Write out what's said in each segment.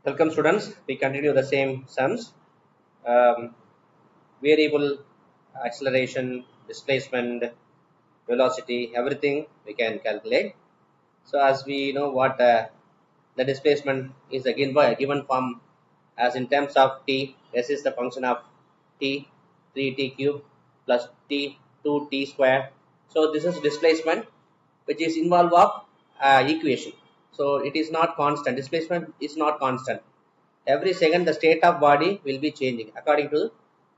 Welcome students, we continue the same sums. Variable, acceleration, displacement, velocity, everything we can calculate. So as we know what the displacement is again by a given form as in terms of t, s is the function of t, 3t cube plus t, 2t square. So this is displacement which is involved of equation. So it is not constant, displacement is not constant. Every second the state of body will be changing according to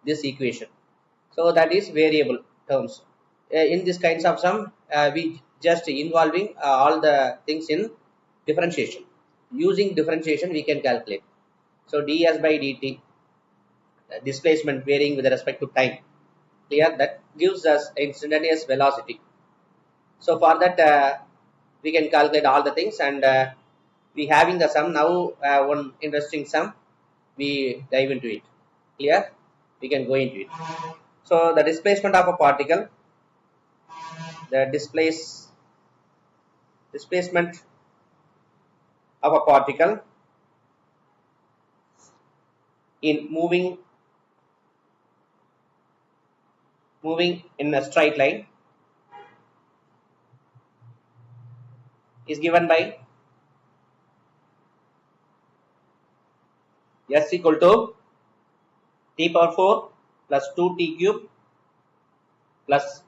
this equation. So that is variable terms. In this kinds of sum, we just involving all the things in differentiation. Using differentiation, we can calculate. So ds by dt, displacement varying with respect to time. Here that gives us instantaneous velocity. So for that, we can calculate all the things, and we having the sum now. One interesting sum, we dive into it. Clear? We can go into it. So the displacement of a particle, the displacement of a particle in moving in a straight line is given by s equal to t power 4 plus 2t cube plus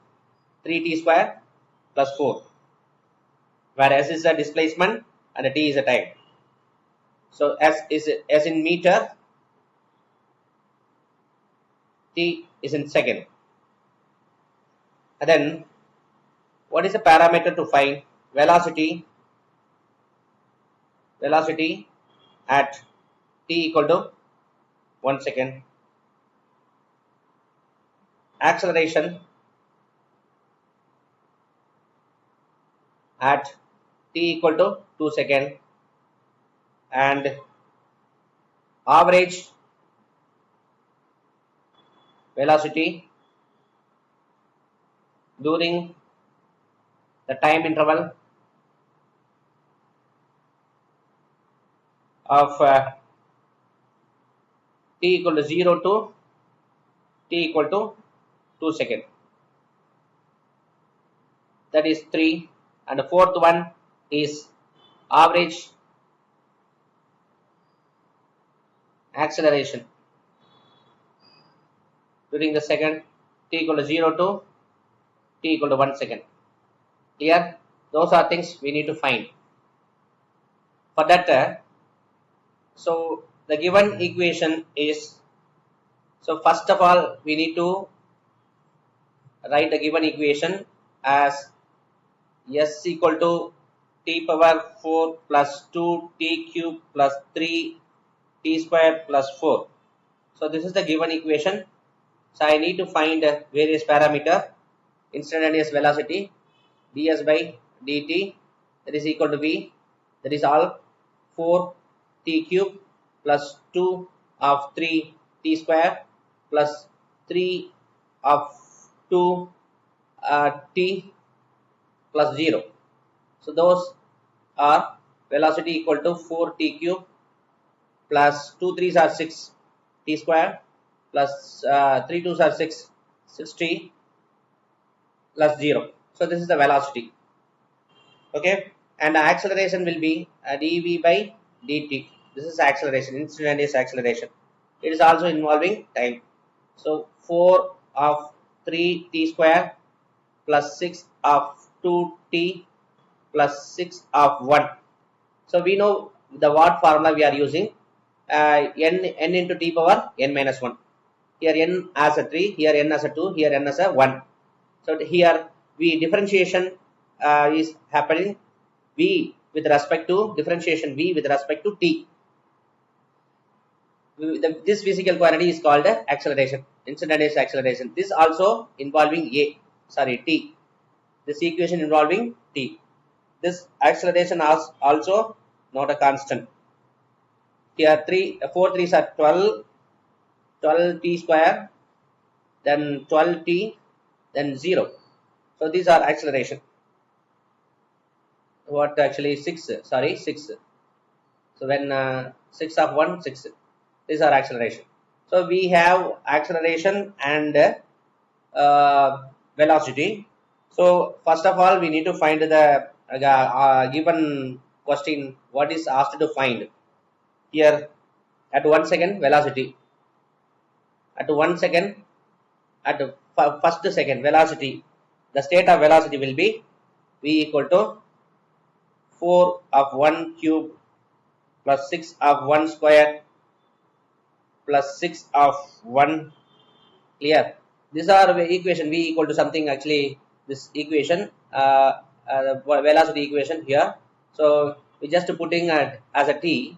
3t square plus 4, where s is the displacement and the t is the time. So s in meter, t is in second. And then what is the parameter to find? Velocity at t equal to 1 second. Acceleration at t equal to 2 seconds, and average velocity during the time interval of t equal to 0 to t equal to 2 seconds. That is 3, and the fourth one is average acceleration during the second t equal to 0 to t equal to 1 second. Clear? Those are things we need to find. For that, so the given equation is, so first of all we need to write the given equation as s equal to t power 4 plus 2t cube plus 3t square plus 4. So this is the given equation. So I need to find various parameter. Instantaneous velocity ds by dt, that is equal to v, that is all 4t cube plus 2 of 3t square plus 3 of 2 t plus 0. So those are velocity equal to 4t cube plus 2 3s are 6 t square plus 3 2s are 6t plus 0. So this is the velocity. Okay, and the acceleration will be dv by dt. This is acceleration, instantaneous acceleration. It is also involving time. So 4 of 3t square plus 6 of 2t plus 6 of 1. So we know the what formula we are using. N into t power n minus 1. Here n as a 3, here n as a 2, here n as a 1. So here we differentiation is happening v with respect to differentiation v with respect to t. This physical quantity is called acceleration, instantaneous acceleration. This also involving t. This equation involving t. This acceleration is also not a constant. Here 4 3s are 12t square, then 12t, then 0. So these are acceleration. What actually 6? Sorry, 6. So when 6 of 1, 6. These are acceleration. So we have acceleration and velocity. So first of all, we need to find the given question. What is asked to find here? At 1 second velocity. At 1 second, at the first second velocity, the state of velocity will be v equal to 4 of 1 cube plus 6 of 1 square plus 6 of 1. Clear? These are the equation v equal to something. Actually this equation velocity equation here. So we just putting it as a t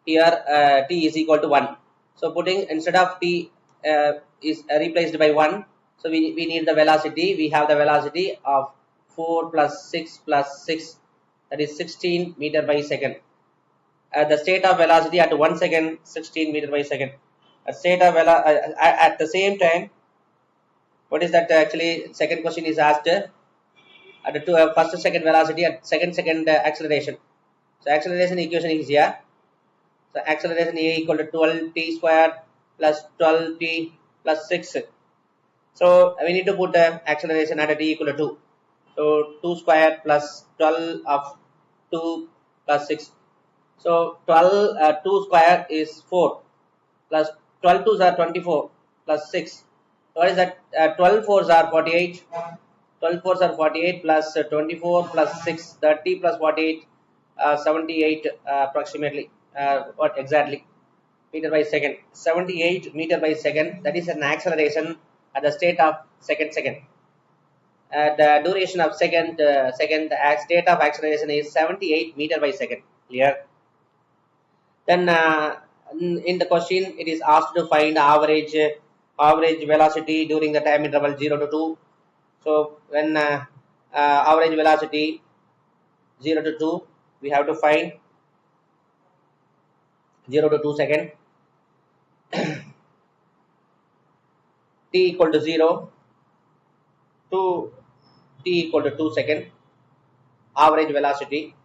here. T is equal to 1. So putting instead of t is replaced by 1. So we need the velocity. We have the velocity of 4 plus 6 plus 6, that is 16 meter by second. The state of velocity at 1 second, 16 meter by second. State of at the same time, what is that? Actually second question is asked at the first second velocity at second acceleration. So acceleration equation is here. So acceleration a equal to 12t squared plus 12t plus 6. So we need to put acceleration at a t equal to 2. So 2 squared plus 12 of 2 plus 6. So 12 2 squared is 4 plus 12 2s are 24 plus 6. What is that? 12 4s are 48. 12 4s are 48 plus 24 plus 6, 30 plus 48, 78 approximately. What exactly? Meter by second. 78 meter by second. That is an acceleration at the state of second. The duration of second state of acceleration is 78 meter by second. Clear? Then in the question, it is asked to find average velocity during the time interval 0 to 2. So when average velocity 0 to 2, we have to find 0 to 2 second. T equal to 0 to t equal to 2 second. Average velocity.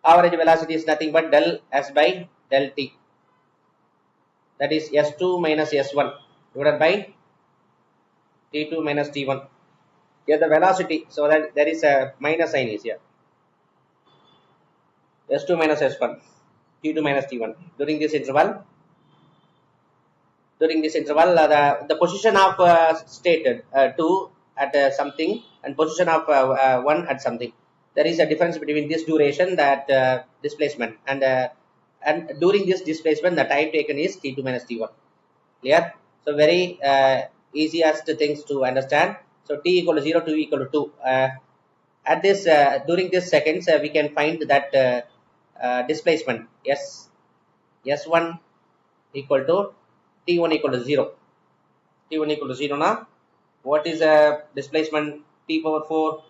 Average velocity is nothing but del s by del t. That is s2 minus s1 divided by t2 minus t1. Here the velocity, so that there is a minus sign is here. s2 minus s1, t2 minus t1. During this interval, the position of state 2 at something and position of 1 at something. There is a difference between this duration, that displacement, and during this displacement, the time taken is t2 minus t1. Clear? So very easiest things to understand. So t equal to 0, 2 equal to 2. At this during this seconds, we can find that displacement s1 equal to t1 equal to 0. T1 equal to 0 now. What is displacement? T power 4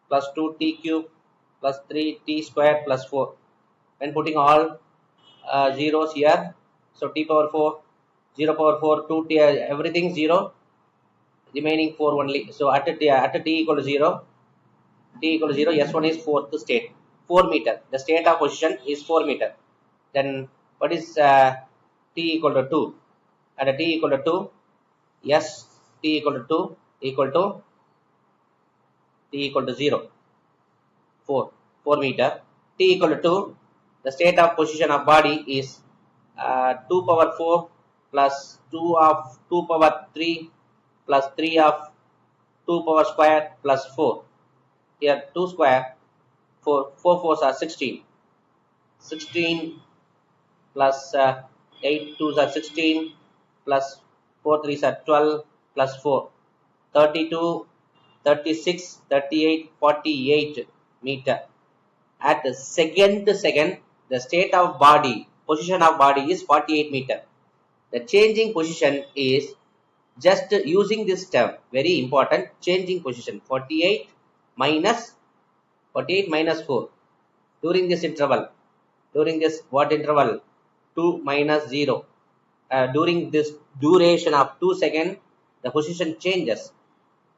plus 2t cube plus 3t square plus 4. When putting all zeros here, so t power 4, 0 power 4, 2t, everything 0, remaining 4 only. So at t equal to 0, s1 is fourth state, 4 meter. The state of position is 4 meter. Then what is t equal to 2? At t equal to 2, yes, t equal to 2 equal to t equal to 0, 4 meter. T equal to 2, the state of position of body is 2 power 4 plus 2 of 2 power 3 plus 3 of 2 power square plus 4. Here 2 square, 4 fours are 16. 16 plus 8 twos are 16 plus 4 threes are 12 plus 4. 32, 36, 38, 48 meter. At the second, the state of body, position of body is 48 meter. The changing position is just using this term, very important, changing position, 48 minus 4 during this interval. During this what interval? 2 minus 0. During this duration of 2 seconds, the position changes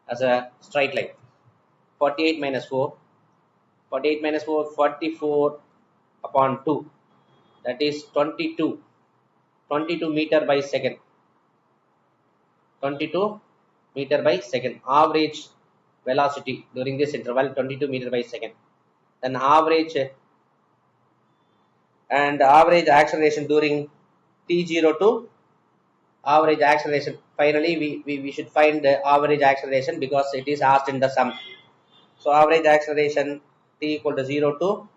as a straight line. 48 minus 4. 48 minus 4, 44 upon 2. That is 22. 22 meter by second. 22 meter by second. Average velocity during this interval 22 meter by second. Then average acceleration during t0 to average acceleration. Finally, we should find the average acceleration because it is asked in the sum. So average acceleration t equal to 0 to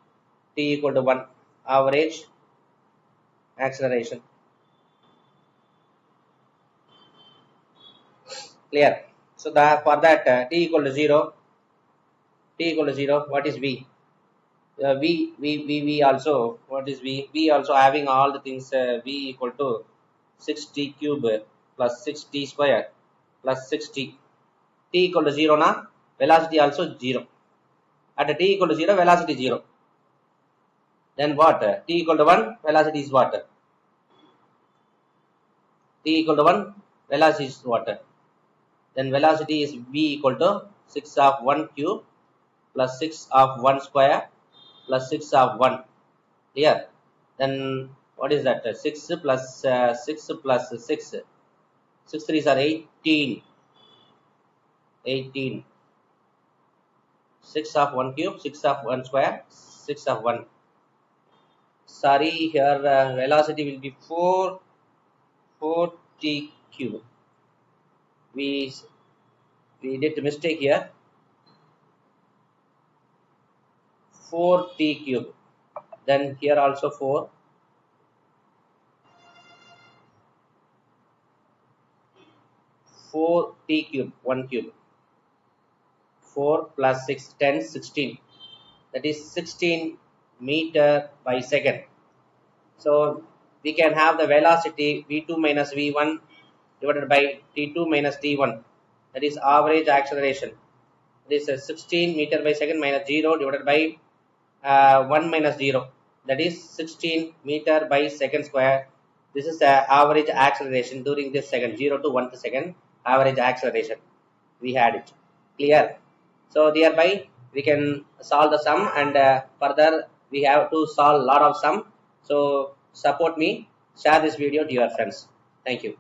t equal to 1. Average acceleration. Clear? So for that t equal to 0, what is v? We also, what is v? V also having all the things v equal to 6t cube plus 6t square plus 6t. T equal to 0 na, velocity also 0. At t equal to 0, velocity 0. Then what? T equal to 1, velocity is what? T equal to 1, velocity is what? Then velocity is v equal to 6 of 1 cube plus 6 of 1 square plus 6 of 1. Here. Then what is that? 6 plus 6 plus 6. 6 3s are 18. 18. 6 of 1 cube, 6 of 1 square, 6 of 1. Sorry, here velocity will be 4t cube. We did a mistake here. 4t cube. Then here also 4. 4t cube, 1 cube. 4 plus 6, 10, 16. That is 16 meter by second. So we can have the velocity v2 minus v1 divided by t2 minus t1. That is average acceleration. This is 16 meter by second minus 0 divided by 1 minus 0. That is 16 meter by second square. This is the average acceleration during this second, 0 to 1 second average acceleration. We had it. Clear? So thereby we can solve the sum, and further we have to solve a lot of sum. So support me, share this video to your friends. Thank you.